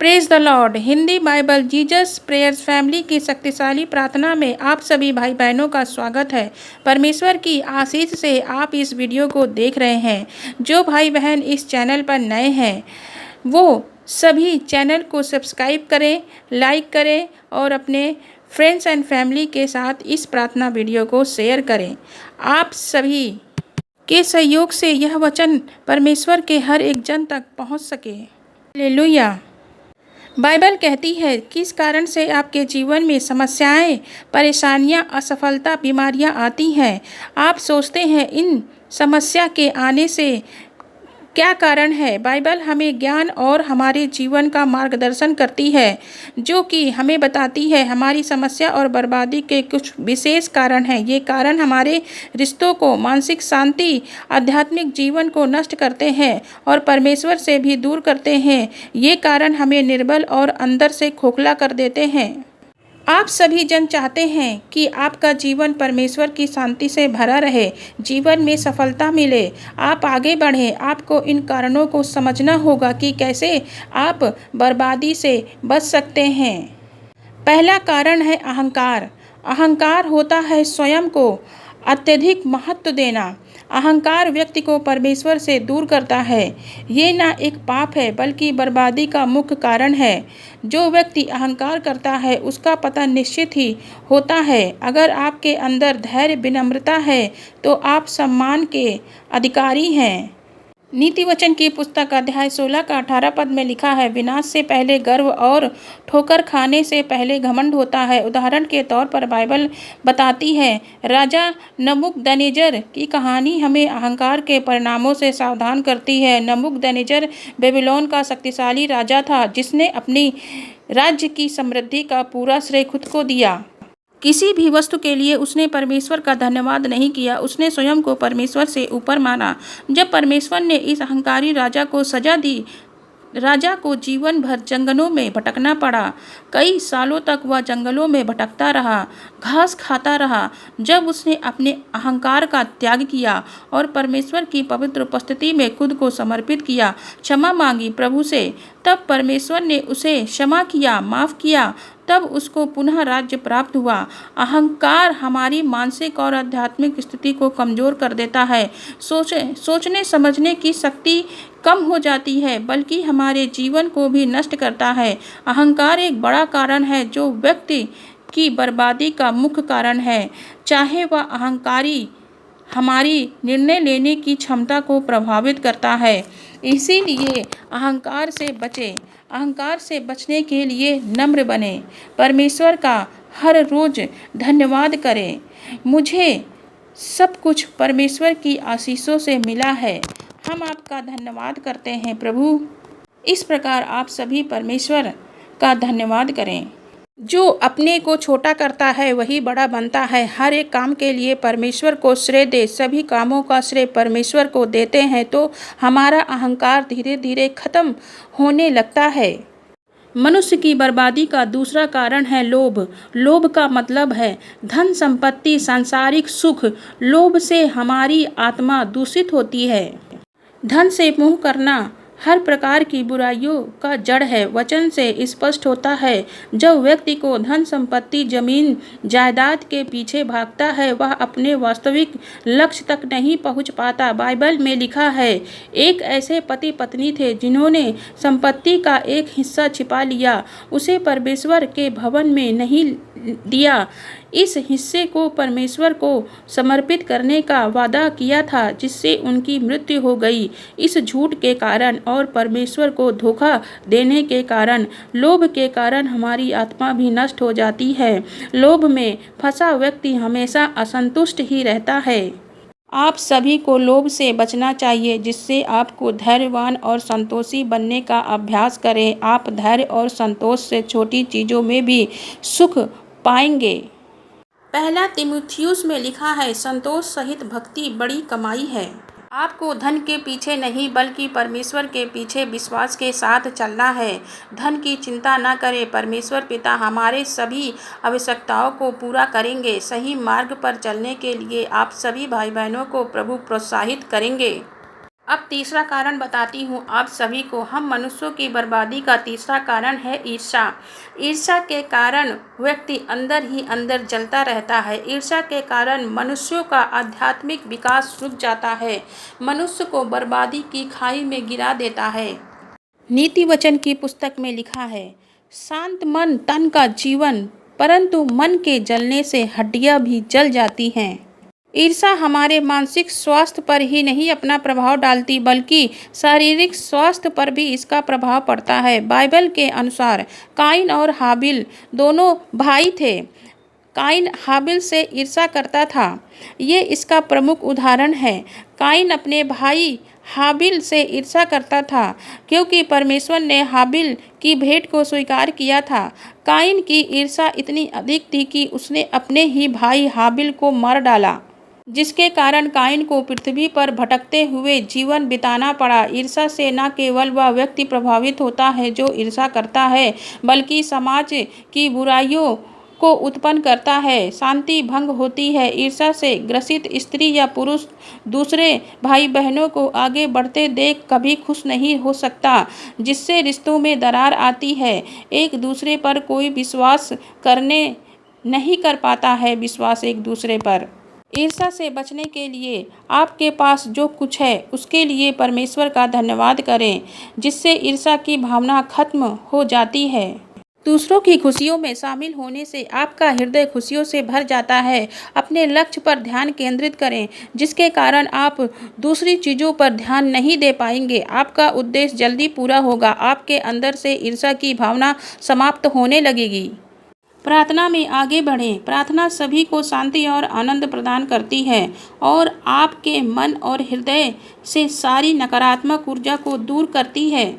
Praise the Lord. Hindi Bible Jesus prayers family की शक्तिशाली प्रार्थना में आप सभी भाई बहनों का स्वागत है। परमेश्वर की आशीष से आप इस वीडियो को देख रहे हैं। जो भाई बहन इस चैनल पर नए हैं वो सभी चैनल को सब्सक्राइब करें, लाइक करें और अपने फ्रेंड्स एंड फैमिली के साथ इस प्रार्थना वीडियो को शेयर करें। आप सभी के सहयोग से यह वचन परमेश्वर के हर एक जन तक पहुंच सके। हालेलुया। बाइबल कहती है किस कारण से आपके जीवन में समस्याएं, परेशानियां, असफलता, बीमारियां आती हैं। आप सोचते हैं इन समस्या के आने से क्या कारण है। बाइबल हमें ज्ञान और हमारे जीवन का मार्गदर्शन करती है, जो कि हमें बताती है हमारी समस्या और बर्बादी के कुछ विशेष कारण हैं। ये कारण हमारे रिश्तों को, मानसिक शांति, आध्यात्मिक जीवन को नष्ट करते हैं और परमेश्वर से भी दूर करते हैं। ये कारण हमें निर्बल और अंदर से खोखला कर देते हैं। आप सभी जन चाहते हैं कि आपका जीवन परमेश्वर की शांति से भरा रहे, जीवन में सफलता मिले, आप आगे बढ़ें। आपको इन कारणों को समझना होगा कि कैसे आप बर्बादी से बच सकते हैं। पहला कारण है अहंकार। अहंकार होता है स्वयं को अत्यधिक महत्व देना। अहंकार व्यक्ति को परमेश्वर से दूर करता है। ये ना एक पाप है बल्कि बर्बादी का मुख्य कारण है। जो व्यक्ति अहंकार करता है उसका पतन निश्चित ही होता है। अगर आपके अंदर धैर्य, विनम्रता है तो आप सम्मान के अधिकारी हैं। नीति वचन की पुस्तक अध्याय 16 का 18 पद में लिखा है, विनाश से पहले गर्व और ठोकर खाने से पहले घमंड होता है। उदाहरण के तौर पर बाइबल बताती है राजा नबूकदनेस्सर की कहानी हमें अहंकार के परिणामों से सावधान करती है। नबूकदनेस्सर बेबीलोन का शक्तिशाली राजा था जिसने अपनी राज्य की समृद्धि का पूरा श्रेय खुद को दिया। किसी भी वस्तु के लिए उसने परमेश्वर का धन्यवाद नहीं किया। उसने स्वयं को परमेश्वर से ऊपर माना। जब परमेश्वर ने इस अहंकारी राजा को सजा दी, राजा को जीवन भर जंगलों में भटकना पड़ा। कई सालों तक वह जंगलों में भटकता रहा, घास खाता रहा। जब उसने अपने अहंकार का त्याग किया और परमेश्वर की पवित्र उपस्थिति में खुद को समर्पित किया, क्षमा मांगी प्रभु से, तब परमेश्वर ने उसे क्षमा किया, माफ़ किया। तब उसको पुनः राज्य प्राप्त हुआ। अहंकार हमारी मानसिक और आध्यात्मिक स्थिति को कमज़ोर कर देता है। सोचने समझने की शक्ति कम हो जाती है, बल्कि हमारे जीवन को भी नष्ट करता है। अहंकार एक बड़ा कारण है जो व्यक्ति की बर्बादी का मुख्य कारण है। चाहे वह अहंकारी हमारी निर्णय लेने की क्षमता को प्रभावित करता है। इसीलिए अहंकार से बचें। अहंकार से बचने के लिए नम्र बने। परमेश्वर का हर रोज़ धन्यवाद करें। मुझे सब कुछ परमेश्वर की आशीषों से मिला है। हम आपका धन्यवाद करते हैं प्रभु। इस प्रकार आप सभी परमेश्वर का धन्यवाद करें। जो अपने को छोटा करता है वही बड़ा बनता है। हर एक काम के लिए परमेश्वर को श्रेय दे। सभी कामों का श्रेय परमेश्वर को देते हैं तो हमारा अहंकार धीरे धीरे खत्म होने लगता है। मनुष्य की बर्बादी का दूसरा कारण है लोभ। लोभ का मतलब है धन, संपत्ति, सांसारिक सुख। लोभ से हमारी आत्मा दूषित होती है। धन से मोह करना हर प्रकार की बुराइयों का जड़ है। वचन से स्पष्ट होता है जब व्यक्ति को धन, संपत्ति, जमीन जायदाद के पीछे भागता है वह अपने वास्तविक लक्ष्य तक नहीं पहुंच पाता। बाइबल में लिखा है एक ऐसे पति पत्नी थे जिन्होंने संपत्ति का एक हिस्सा छिपा लिया, उसे परमेश्वर के भवन में नहीं दिया। इस हिस्से को परमेश्वर को समर्पित करने का वादा किया था, जिससे उनकी मृत्यु हो गई। इस झूठ के कारण और परमेश्वर को धोखा देने के कारण, लोभ के कारण हमारी आत्मा भी नष्ट हो जाती है। लोभ में फंसा व्यक्ति हमेशा असंतुष्ट ही रहता है। आप सभी को लोभ से बचना चाहिए, जिससे आपको धैर्यवान और संतोषी बनने का अभ्यास करें। आप धैर्य और संतोष से छोटी चीज़ों में भी सुख पाएंगे। पहला तीमुथियुस में लिखा है संतोष सहित भक्ति बड़ी कमाई है। आपको धन के पीछे नहीं बल्कि परमेश्वर के पीछे विश्वास के साथ चलना है। धन की चिंता न करें, परमेश्वर पिता हमारे सभी आवश्यकताओं को पूरा करेंगे। सही मार्ग पर चलने के लिए आप सभी भाई बहनों को प्रभु प्रोत्साहित करेंगे। अब तीसरा कारण बताती हूँ आप सभी को। हम मनुष्यों की बर्बादी का तीसरा कारण है ईर्ष्या। ईर्ष्या के कारण व्यक्ति अंदर ही अंदर जलता रहता है। ईर्ष्या के कारण मनुष्यों का आध्यात्मिक विकास रुक जाता है, मनुष्य को बर्बादी की खाई में गिरा देता है। नीति वचन की पुस्तक में लिखा है, शांत मन तन का जीवन, परंतु मन के जलने से हड्डियां भी जल जाती हैं। ईर्ष्या हमारे मानसिक स्वास्थ्य पर ही नहीं अपना प्रभाव डालती, बल्कि शारीरिक स्वास्थ्य पर भी इसका प्रभाव पड़ता है। बाइबल के अनुसार काइन और हाबिल दोनों भाई थे। काइन हाबिल से ईर्ष्या करता था। ये इसका प्रमुख उदाहरण है। काइन अपने भाई हाबिल से ईर्ष्या करता था क्योंकि परमेश्वर ने हाबिल की भेंट को स्वीकार किया था। काइन की ईर्ष्या इतनी अधिक थी कि उसने अपने ही भाई हाबिल को मार डाला, जिसके कारण काइन को पृथ्वी पर भटकते हुए जीवन बिताना पड़ा। ईर्ष्या से न केवल वह व्यक्ति प्रभावित होता है जो ईर्ष्या करता है, बल्कि समाज की बुराइयों को उत्पन्न करता है। शांति भंग होती है। ईर्ष्या से ग्रसित स्त्री या पुरुष दूसरे भाई बहनों को आगे बढ़ते देख कभी खुश नहीं हो सकता, जिससे रिश्तों में दरार आती है। एक दूसरे पर कोई विश्वास करने नहीं कर पाता है। विश्वास एक दूसरे पर। ईर्ष्या से बचने के लिए आपके पास जो कुछ है उसके लिए परमेश्वर का धन्यवाद करें, जिससे ईर्ष्या की भावना खत्म हो जाती है। दूसरों की खुशियों में शामिल होने से आपका हृदय खुशियों से भर जाता है। अपने लक्ष्य पर ध्यान केंद्रित करें, जिसके कारण आप दूसरी चीज़ों पर ध्यान नहीं दे पाएंगे। आपका उद्देश्य जल्दी पूरा होगा। आपके अंदर से ईर्ष्या की भावना समाप्त होने लगेगी। प्रार्थना में आगे बढ़ें। प्रार्थना सभी को शांति और आनंद प्रदान करती है और आपके मन और हृदय से सारी नकारात्मक ऊर्जा को दूर करती है।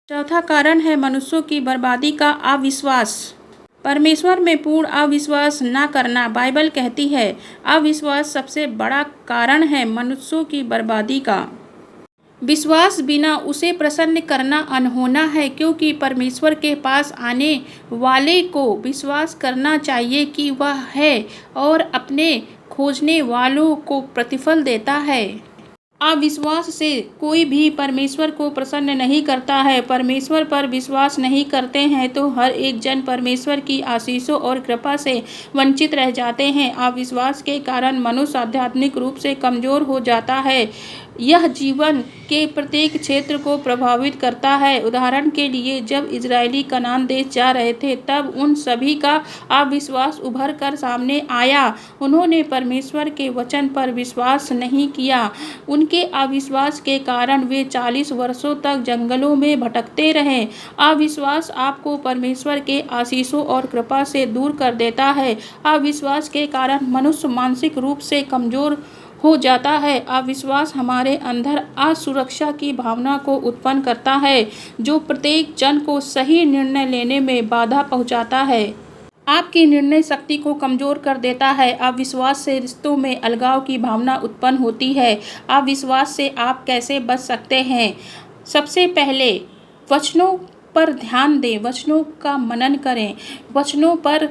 चौथा कारण है मनुष्यों की बर्बादी का अविश्वास। परमेश्वर में पूर्ण अविश्वास न करना। बाइबल कहती है, अविश्वास सबसे बड़ा कारण है मनुष्यों की बर्बादी का। विश्वास बिना उसे प्रसन्न करना अनहोना है, क्योंकि परमेश्वर के पास आने वाले को विश्वास करना चाहिए कि वह है और अपने खोजने वालों को प्रतिफल देता है। अविश्वास से कोई भी परमेश्वर को प्रसन्न नहीं करता है। परमेश्वर पर विश्वास नहीं करते हैं तो हर एक जन परमेश्वर की आशीषों और कृपा से वंचित रह जाते हैं। अविश्वास के कारण मनुष्य आध्यात्मिक रूप से कमजोर हो जाता है। यह जीवन के प्रत्येक क्षेत्र को प्रभावित करता है। उदाहरण के लिए, जब इजरायली कनान देश जा रहे थे तब उन सभी का अविश्वास उभर कर सामने आया। उन्होंने परमेश्वर के वचन पर विश्वास नहीं किया। उनके अविश्वास के कारण वे 40 वर्षों तक जंगलों में भटकते रहे। अविश्वास आपको परमेश्वर के आशीषों और कृपा से दूर कर देता है। अविश्वास के कारण मनुष्य मानसिक रूप से कमजोर हो जाता है। अविश्वास हमारे अंदर असुरक्षा की भावना को उत्पन्न करता है, जो प्रत्येक जन को सही निर्णय लेने में बाधा पहुंचाता है। आपकी निर्णय शक्ति को कमजोर कर देता है। अविश्वास से रिश्तों में अलगाव की भावना उत्पन्न होती है। अविश्वास से आप कैसे बच सकते हैं? सबसे पहले वचनों पर ध्यान दें, वचनों का मनन करें। वचनों पर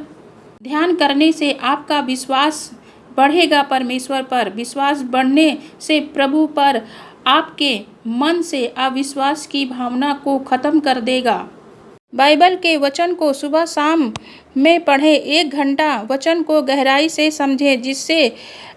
ध्यान करने से आपका विश्वास बढ़ेगा। परमेश्वर पर विश्वास बढ़ने से प्रभु पर आपके मन से अविश्वास की भावना को खत्म कर देगा। बाइबल के वचन को सुबह शाम में पढ़ें। 1 घंटा वचन को गहराई से समझें, जिससे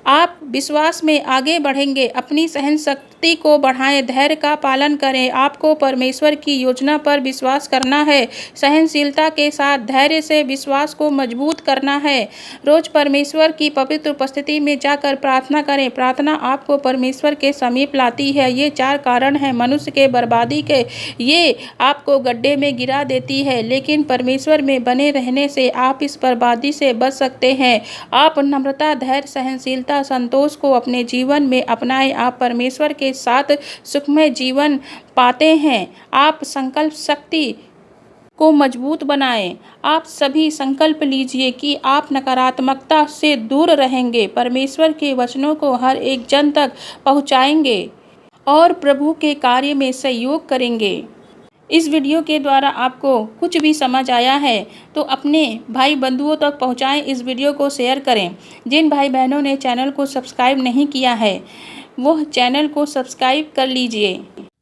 आप विश्वास में आगे बढ़ेंगे। अपनी सहन शक्ति को बढ़ाएं, धैर्य का पालन करें। आपको परमेश्वर की योजना पर विश्वास करना है। सहनशीलता के साथ धैर्य से विश्वास को मजबूत करना है। रोज परमेश्वर की पवित्र उपस्थिति में जाकर प्रार्थना करें। प्रार्थना आपको परमेश्वर के समीप लाती है। ये 4 कारण हैं मनुष्य के बर्बादी के। ये आपको गड्ढे में गिरा देती है, लेकिन परमेश्वर में बने रहने से आप इस बर्बादी से बच सकते हैं। आप नम्रता, धैर्य, सहनशीलता, संतोष को अपने जीवन में अपनाएं। आप परमेश्वर के साथ सुखमय जीवन पाते हैं। आप संकल्प शक्ति को मजबूत बनाएं। आप सभी संकल्प लीजिए कि आप नकारात्मकता से दूर रहेंगे, परमेश्वर के वचनों को हर एक जन तक पहुंचाएंगे और प्रभु के कार्य में सहयोग करेंगे। इस वीडियो के द्वारा आपको कुछ भी समझ आया है तो अपने भाई बंधुओं तक पहुंचाएं। इस वीडियो को शेयर करें। जिन भाई बहनों ने चैनल को सब्सक्राइब नहीं किया है वह चैनल को सब्सक्राइब कर लीजिए।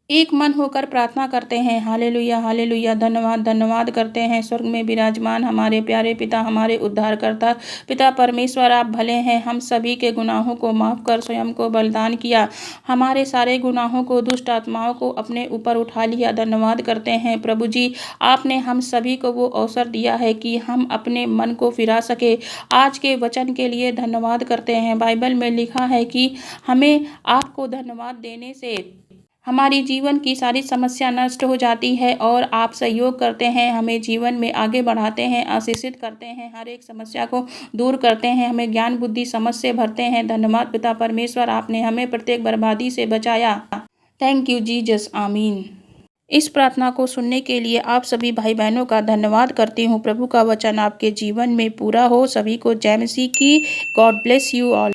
एक मन होकर प्रार्थना करते हैं। Hallelujah hallelujah. धन्यवाद धन्यवाद करते हैं स्वर्ग में विराजमान हमारे प्यारे पिता, हमारे उद्धारकर्ता पिता परमेश्वर, आप भले हैं। हम सभी के गुनाहों को माफ़ कर स्वयं को बलिदान किया, हमारे सारे गुनाहों को, दुष्ट आत्माओं को अपने ऊपर उठा लिया। धन्यवाद करते हैं प्रभु जी, आपने हम सभी को वो अवसर दिया है कि हम अपने मन को फिरा सके। आज के वचन के लिए धन्यवाद करते हैं। बाइबल में लिखा है कि हमें आपको धन्यवाद देने से हमारी जीवन की सारी समस्या नष्ट हो जाती है और आप सहयोग करते हैं, हमें जीवन में आगे बढ़ाते हैं, आशीषित करते हैं, हर एक समस्या को दूर करते हैं, हमें ज्ञान बुद्धि समझ से भरते हैं। धन्यवाद पिता परमेश्वर, आपने हमें प्रत्येक बर्बादी से बचाया। थैंक यू जीसस, आमीन। इस प्रार्थना को सुनने के लिए आप सभी भाई बहनों का धन्यवाद करती हूँ। प्रभु का वचन आपके जीवन में पूरा हो। सभी को जय मसीह की। God bless you all.